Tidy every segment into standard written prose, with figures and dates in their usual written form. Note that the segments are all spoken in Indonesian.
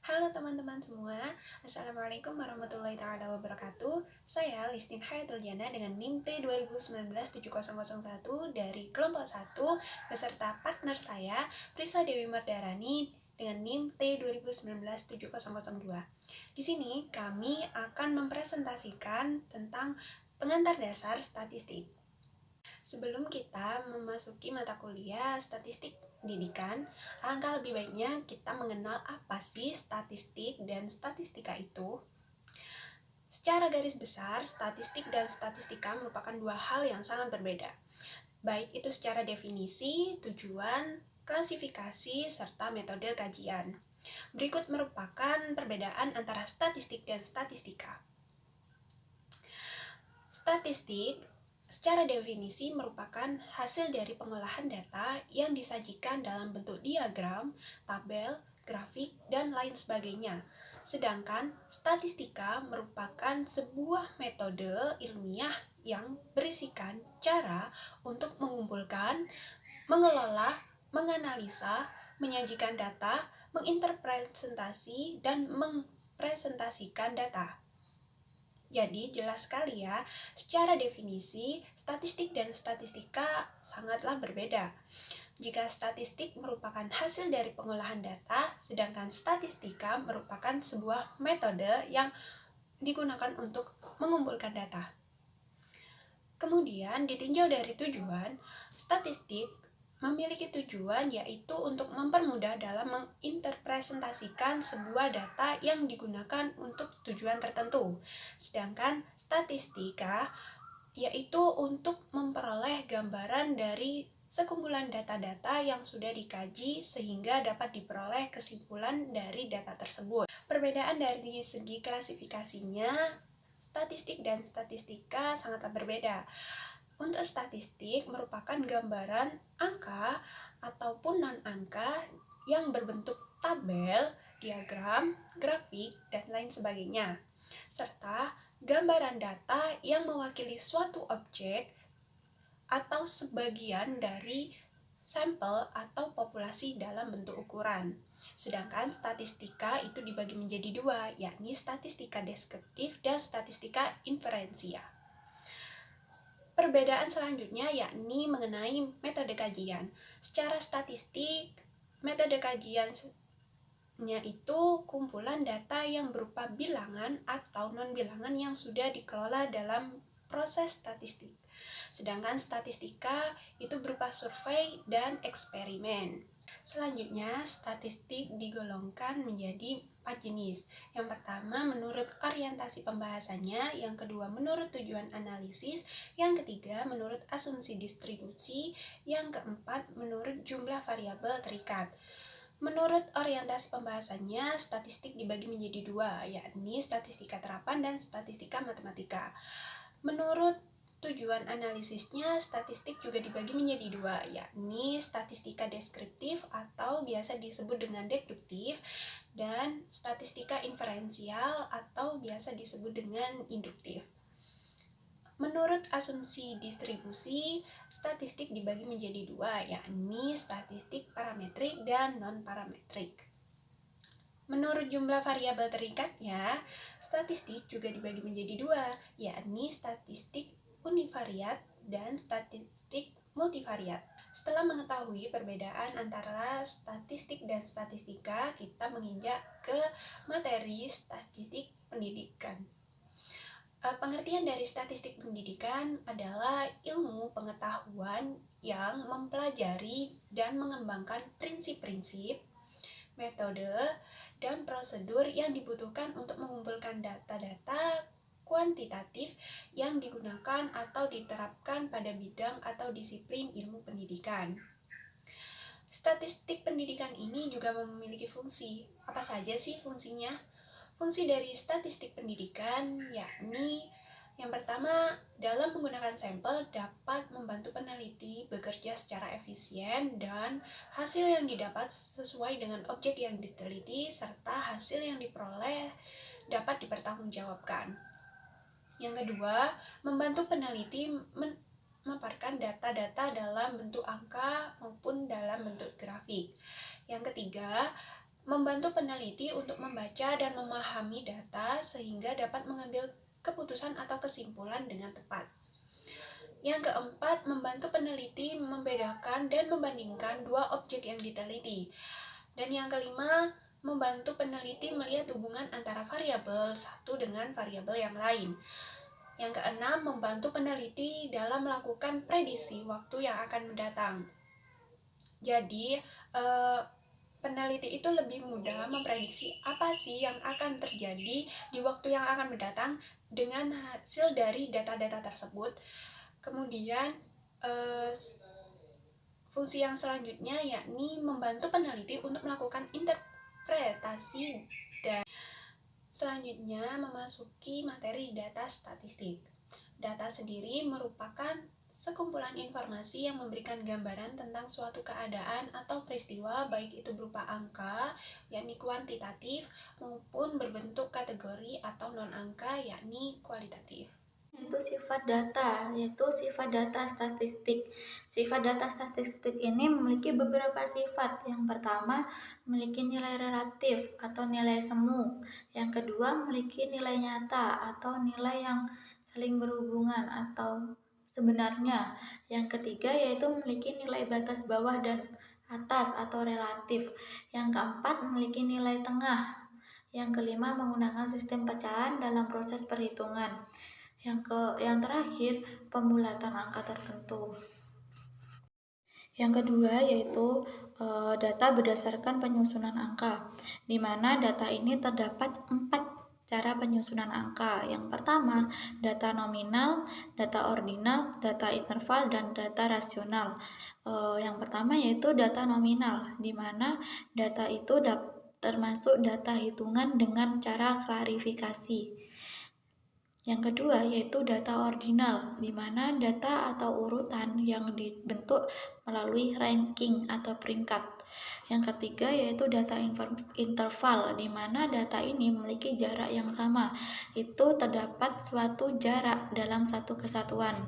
Halo teman-teman semua, Assalamualaikum warahmatullahi wabarakatuh. Saya Listin Hayatul Jana dengan NIM T2019-7001 dari kelompok 1 beserta partner saya, Prisa Dewi Mardarani dengan NIM T2019-7002. Di sini kami akan mempresentasikan tentang pengantar dasar statistik. Sebelum kita memasuki mata kuliah statistik pendidikan, alangkah lebih baiknya kita mengenal apa sih statistik dan statistika itu. Secara garis besar, statistik dan statistika merupakan dua hal yang sangat berbeda, baik itu secara definisi, tujuan, klasifikasi, serta metode kajian. Berikut merupakan perbedaan antara statistik dan statistika. Statistik secara definisi merupakan hasil dari pengolahan data yang disajikan dalam bentuk diagram, tabel, grafik, dan lain sebagainya. Sedangkan statistika merupakan sebuah metode ilmiah yang berisikan cara untuk mengumpulkan, mengelola, menganalisa, menyajikan data, menginterpretasi, dan mempresentasikan data. Jadi jelas sekali ya, secara definisi, statistik dan statistika sangatlah berbeda. Jika statistik merupakan hasil dari pengolahan data, sedangkan statistika merupakan sebuah metode yang digunakan untuk mengumpulkan data. Kemudian ditinjau dari tujuan, statistik memiliki tujuan yaitu untuk mempermudah dalam menginterpretasikan sebuah data yang digunakan untuk tujuan tertentu. Sedangkan statistika yaitu untuk memperoleh gambaran dari sekumpulan data-data yang sudah dikaji sehingga dapat diperoleh kesimpulan dari data tersebut. Perbedaan dari segi klasifikasinya, statistik dan statistika sangatlah berbeda. Untuk statistik merupakan gambaran angka ataupun non-angka yang berbentuk tabel, diagram, grafik, dan lain sebagainya. Serta gambaran data yang mewakili suatu objek atau sebagian dari sampel atau populasi dalam bentuk ukuran. Sedangkan statistika itu dibagi menjadi dua, yakni statistika deskriptif dan statistika inferensial. Perbedaan selanjutnya yakni mengenai metode kajian. Secara statistik, metode kajiannya itu kumpulan data yang berupa bilangan atau non-bilangan yang sudah dikelola dalam proses statistik. Sedangkan statistika itu berupa survei dan eksperimen. Selanjutnya, statistik digolongkan menjadi 4 jenis. Yang pertama menurut orientasi pembahasannya, yang kedua menurut tujuan analisis, yang ketiga menurut asumsi distribusi, yang keempat menurut jumlah variabel terikat. Menurut orientasi pembahasannya, statistik dibagi menjadi dua, yakni statistika terapan dan statistika matematika. Menurut tujuan analisisnya, statistik juga dibagi menjadi dua, yakni statistika deskriptif atau biasa disebut dengan deduktif, dan statistika inferensial atau biasa disebut dengan induktif. Menurut asumsi distribusi, statistik dibagi menjadi dua, yakni statistik parametrik dan non-parametrik. Menurut jumlah variabel terikatnya, statistik juga dibagi menjadi dua, yakni statistik univariat dan statistik multivariat. Setelah mengetahui perbedaan antara statistik dan statistika, kita menginjak ke materi statistik pendidikan. Pengertian dari statistik pendidikan adalah ilmu pengetahuan yang mempelajari dan mengembangkan prinsip-prinsip, metode, dan prosedur yang dibutuhkan untuk mengumpulkan data-data kuantitatif yang digunakan atau diterapkan pada bidang atau disiplin ilmu pendidikan. Statistik pendidikan ini juga memiliki fungsi. Apa saja sih fungsinya? Fungsi dari statistik pendidikan yakni yang pertama, dalam menggunakan sampel dapat membantu peneliti bekerja secara efisien dan hasil yang didapat sesuai dengan objek yang diteliti serta hasil yang diperoleh dapat dipertanggungjawabkan. Yang kedua, membantu peneliti memaparkan data-data dalam bentuk angka maupun dalam bentuk grafik. Yang ketiga, membantu peneliti untuk membaca dan memahami data sehingga dapat mengambil keputusan atau kesimpulan dengan tepat. Yang keempat, membantu peneliti membedakan dan membandingkan dua objek yang diteliti. Dan yang kelima, membantu peneliti melihat hubungan antara variabel satu dengan variabel yang lain. Yang keenam, membantu peneliti dalam melakukan prediksi waktu yang akan mendatang. Jadi, peneliti itu lebih mudah memprediksi apa sih yang akan terjadi di waktu yang akan mendatang dengan hasil dari data-data tersebut. Kemudian, fungsi yang selanjutnya yakni membantu peneliti untuk melakukan interpretasi dan selanjutnya memasuki materi data statistik. Data sendiri merupakan sekumpulan informasi yang memberikan gambaran tentang suatu keadaan atau peristiwa, baik itu berupa angka, yakni kuantitatif, maupun berbentuk kategori atau non-angka, yakni kualitatif. Itu sifat data, yaitu sifat data statistik. Sifat data statistik ini memiliki beberapa sifat. Yang pertama, memiliki nilai relatif atau nilai semu. Yang kedua, memiliki nilai nyata atau nilai yang saling berhubungan atau sebenarnya. Yang ketiga, yaitu memiliki nilai batas bawah dan atas atau relatif. Yang keempat, memiliki nilai tengah. Yang kelima, menggunakan sistem pecahan dalam proses perhitungan. Yang terakhir, pembulatan angka tertentu. Yang kedua yaitu data berdasarkan penyusunan angka, di mana data ini terdapat 4 cara penyusunan angka. Yang pertama, data nominal, data ordinal, data interval, dan data rasional. Yang pertama yaitu data nominal, di mana data itu termasuk data hitungan dengan cara klarifikasi. Yang kedua yaitu data ordinal, di mana data atau urutan yang dibentuk melalui ranking atau peringkat. Yang ketiga yaitu data interval, di mana data ini memiliki jarak yang sama. Itu terdapat suatu jarak dalam satu kesatuan.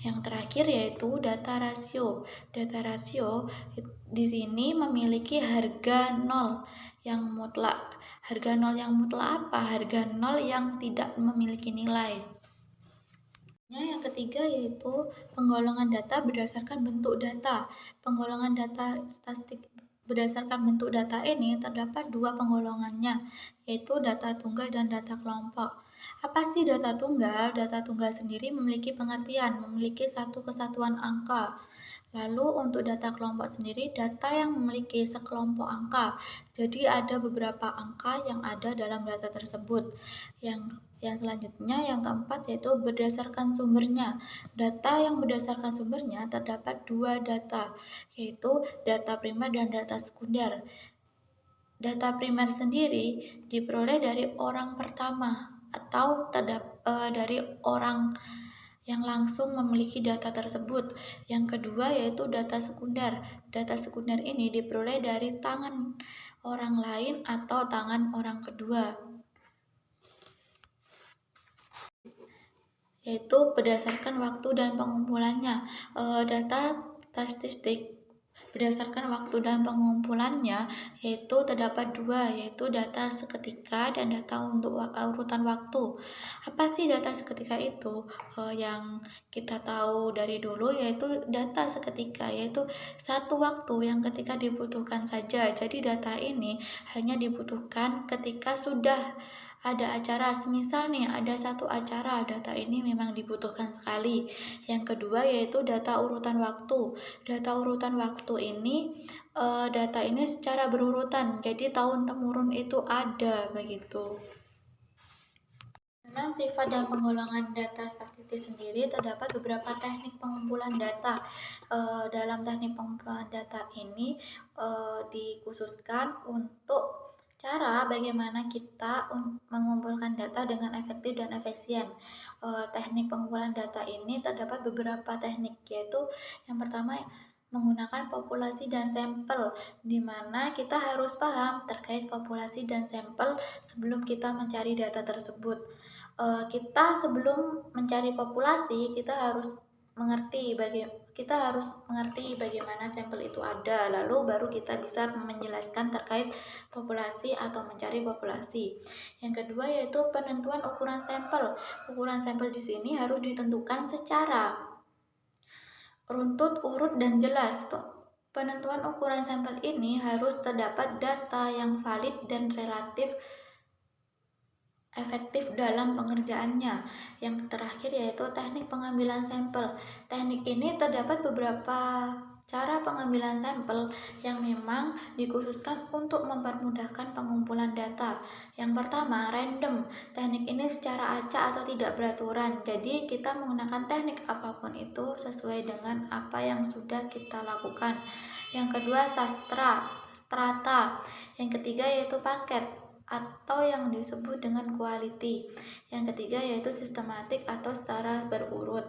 Yang terakhir yaitu data rasio. Data rasio di sini memiliki harga nol yang mutlak. Harga nol yang mutlak apa? Harga nol yang tidak memiliki nilai. Yang ketiga yaitu penggolongan data berdasarkan bentuk data. Penggolongan data statistik berdasarkan bentuk data ini terdapat 2 penggolongannya, yaitu data tunggal dan data kelompok. Apa sih data tunggal? Data tunggal sendiri memiliki pengertian, memiliki satu kesatuan angka. Lalu untuk data kelompok sendiri, data yang memiliki sekelompok angka. Jadi ada beberapa angka yang ada dalam data tersebut. Yang selanjutnya, yang keempat yaitu berdasarkan sumbernya. Data yang berdasarkan sumbernya terdapat 2 data, yaitu data primer dan data sekunder. Data primer sendiri diperoleh dari orang pertama atau dari orang yang langsung memiliki data tersebut. Yang kedua yaitu data sekunder. Data sekunder ini diperoleh dari tangan orang lain atau tangan orang kedua, yaitu berdasarkan waktu dan pengumpulannya. Data statistik berdasarkan waktu dan pengumpulannya yaitu terdapat 2, yaitu data seketika dan data untuk urutan waktu. Apa sih data seketika itu? Yang kita tahu dari dulu yaitu data seketika, yaitu satu waktu yang ketika dibutuhkan saja. Jadi data ini hanya dibutuhkan ketika sudah ada acara. Semisal nih ada satu acara, data ini memang dibutuhkan sekali. Yang kedua yaitu data urutan waktu. Data urutan waktu ini data ini secara berurutan, jadi tahun temurun itu ada begitu. Dalam sifat dan penggolongan data statistik sendiri terdapat beberapa teknik pengumpulan data. Dalam teknik pengumpulan data ini dikhususkan untuk cara bagaimana kita mengumpulkan data dengan efektif dan efisien. Teknik pengumpulan data ini terdapat beberapa teknik, yaitu yang pertama menggunakan populasi dan sampel, di mana kita harus paham terkait populasi dan sampel sebelum kita mencari data tersebut. Kita sebelum mencari populasi, kita harus kita harus mengerti bagaimana sampel itu ada, lalu baru kita bisa menjelaskan terkait populasi atau mencari populasi. Yang kedua yaitu penentuan ukuran sampel. Ukuran sampel di sini harus ditentukan secara runtut, urut, dan jelas. Penentuan ukuran sampel ini harus terdapat data yang valid dan relatif efektif dalam pengerjaannya. Yang terakhir yaitu teknik pengambilan sampel. Teknik ini terdapat beberapa cara pengambilan sampel yang memang dikhususkan untuk mempermudahkan pengumpulan data. Yang pertama, random. Teknik ini secara acak atau tidak beraturan. Jadi kita menggunakan teknik apapun itu sesuai dengan apa yang sudah kita lakukan. Yang kedua, strata. Yang ketiga yaitu paket atau yang disebut dengan quality. Yang ketiga yaitu sistematik atau secara berurut.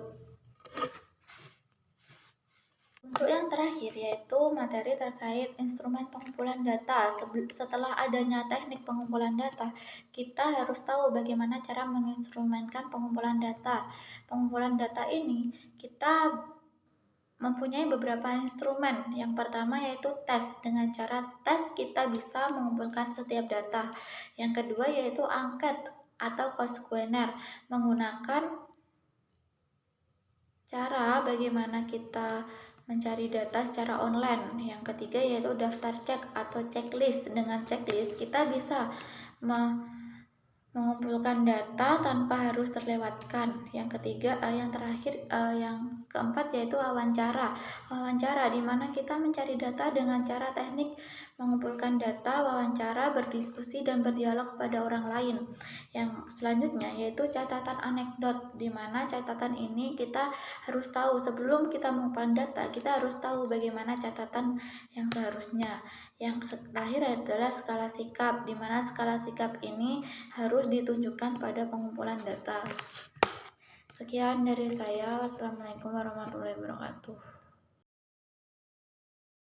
Untuk yang terakhir yaitu materi terkait instrumen pengumpulan data. Setelah adanya teknik pengumpulan data, kita harus tahu bagaimana cara menginstrumenkan pengumpulan data. Pengumpulan data ini kita mempunyai beberapa instrumen. Yang pertama yaitu tes. Dengan cara tes kita bisa mengumpulkan setiap data. Yang kedua yaitu angket atau kuesioner, menggunakan cara bagaimana kita mencari data secara online. Yang ketiga yaitu daftar cek atau checklist. Dengan checklist kita bisa mengumpulkan data tanpa harus terlewatkan. Yang keempat yaitu wawancara. Wawancara di mana kita mencari data dengan cara teknik mengumpulkan data, wawancara, berdiskusi dan berdialog kepada orang lain. Yang selanjutnya yaitu catatan anekdot, di mana catatan ini kita harus tahu sebelum kita mengumpulkan data, kita harus tahu bagaimana catatan yang seharusnya. Yang terakhir adalah skala sikap, di mana skala sikap ini harus ditunjukkan pada pengumpulan data. Sekian dari saya. Wassalamualaikum warahmatullahi wabarakatuh.